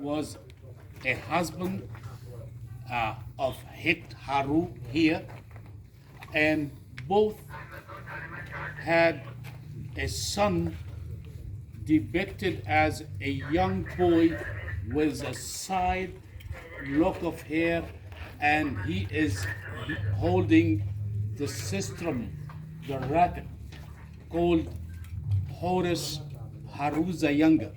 was a husband of Heru here, and both had a son depicted as a young boy with a side lock of hair, and he is holding the sistrum, the racket, called Horus Haru the Younger.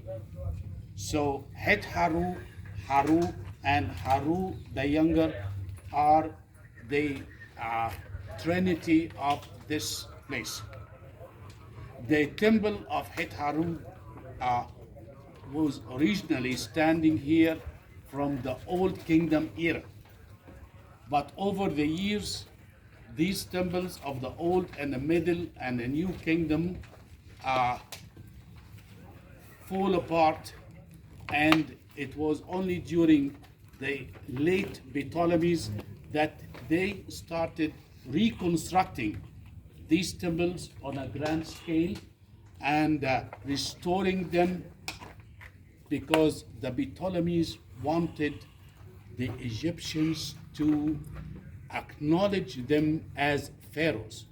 So Het Haru, Haru, and Haru the Younger are the trinity of this place. The temple of Het Haru was originally standing here from the Old Kingdom era. But over the years, these temples of the Old and the Middle and the New Kingdom fall apart, and it was only during the late Ptolemies that they started reconstructing these temples on a grand scale and restoring them, because the Ptolemies wanted the Egyptians to acknowledge them as pharaohs.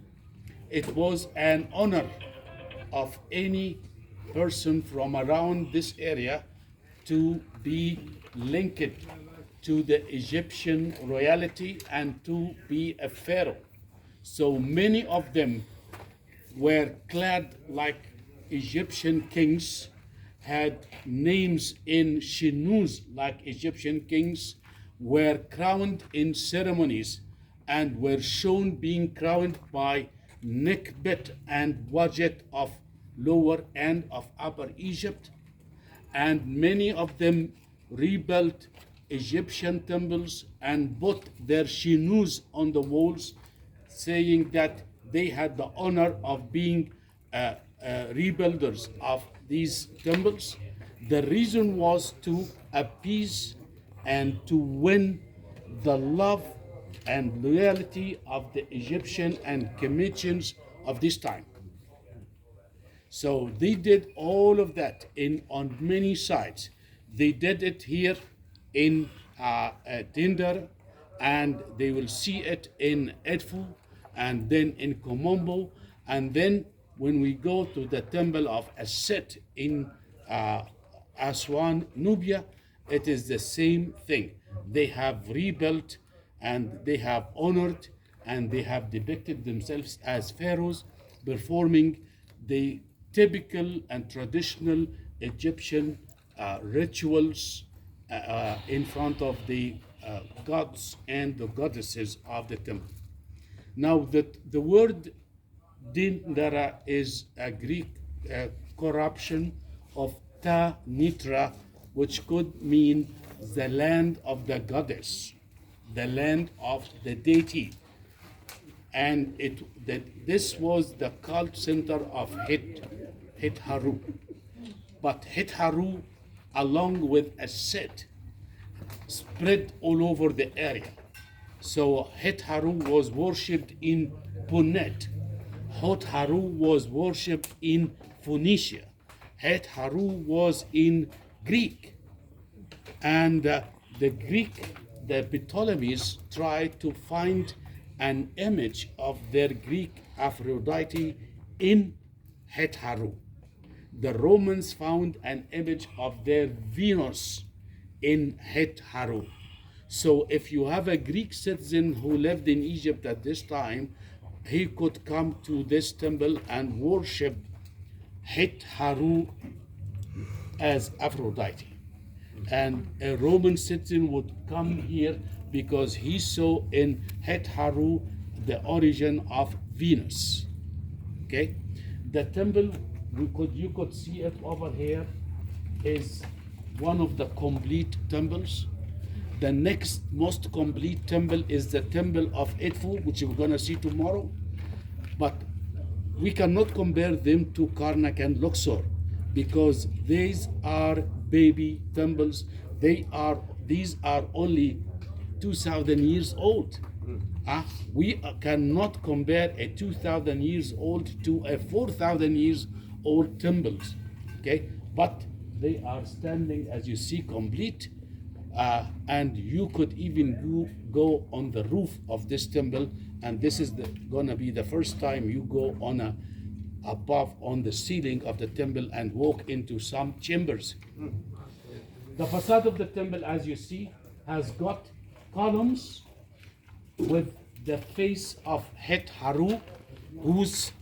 It was an honor of any person from around this area to be linked to the Egyptian royalty and to be a pharaoh. So many of them were clad like Egyptian kings, had names in shinus like Egyptian kings, were crowned in ceremonies, and were shown being crowned by Nekhbet and Wajet of Lower and of Upper Egypt. And many of them rebuilt Egyptian temples and put their shinus on the walls, saying that they had the honor of being rebuilders of these temples. The reason was to appease and to win the love and loyalty of the Egyptian and Kemetians of this time. So they did all of that on many sides. They did it here in Tinder, and they will see it in Edfu, and then in Komombo, and then when we go to the temple of Aset in Aswan, Nubia, it is the same thing. They have rebuilt, and they have honored, and they have depicted themselves as pharaohs, performing the typical and traditional Egyptian rituals in front of the gods and the goddesses of the temple. Now, the word Dindara is a Greek corruption of Ta Nitra, which could mean the land of the goddess, the land of the deity. And this was the cult center of Het Haru. But Het Haru, along with Aset, spread all over the area. So Het Haru was worshipped in Punet. Het Haru was worshipped in Phoenicia. Het Haru was in Greek. And the Ptolemies tried to find an image of their Greek Aphrodite in Het Haru. The Romans found an image of their Venus in Het Haru. So if you have a Greek citizen who lived in Egypt at this time, he could come to this temple and worship Het Haru as Aphrodite. And a Roman citizen would come here because he saw in Het Haru the origin of Venus. Okay? The temple, you could see it over here, is one of the complete temples. The next most complete temple is the temple of Edfu, which we're going to see tomorrow. But we cannot compare them to Karnak and Luxor, because these are baby temples. These are only 2,000 years old. We cannot compare a 2,000 years old to a 4,000 years old temples. Okay, but they are standing, as you see, complete. And you could even go on the roof of this temple, and this is gonna be the first time you go above on the ceiling of the temple and walk into some chambers. The facade of the temple, as you see, has got columns with the face of Heru, whose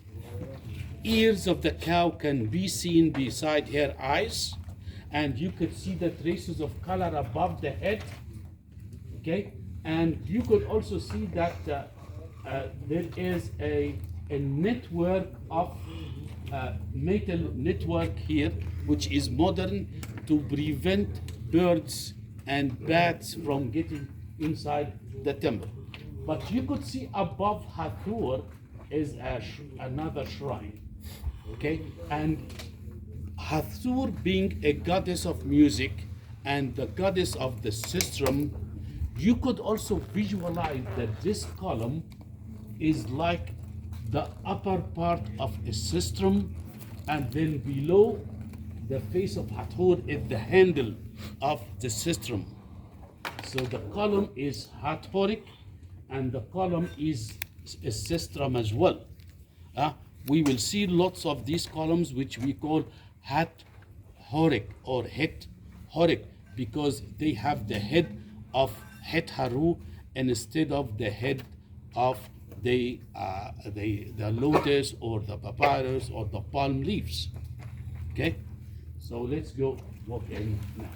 ears of the cow can be seen beside her eyes, and you could see the traces of color above the head. Okay, and you could also see that there is a network of metal network here, which is modern to prevent birds and bats from getting inside the temple. But you could see above Hathor is another shrine. Okay, and Hathor being a goddess of music and the goddess of the sistrum, you could also visualize that this column is like the upper part of a sistrum, and then below the face of Hathor is the handle of the sistrum. So the column is Hathoric, and the column is a sistrum as well. We will see lots of these columns, which we call Hathoric or Het-Horic, because they have the head of Het-Haru instead of the head of the lotus or the papyrus or the palm leaves. Okay, so let's go walk in now.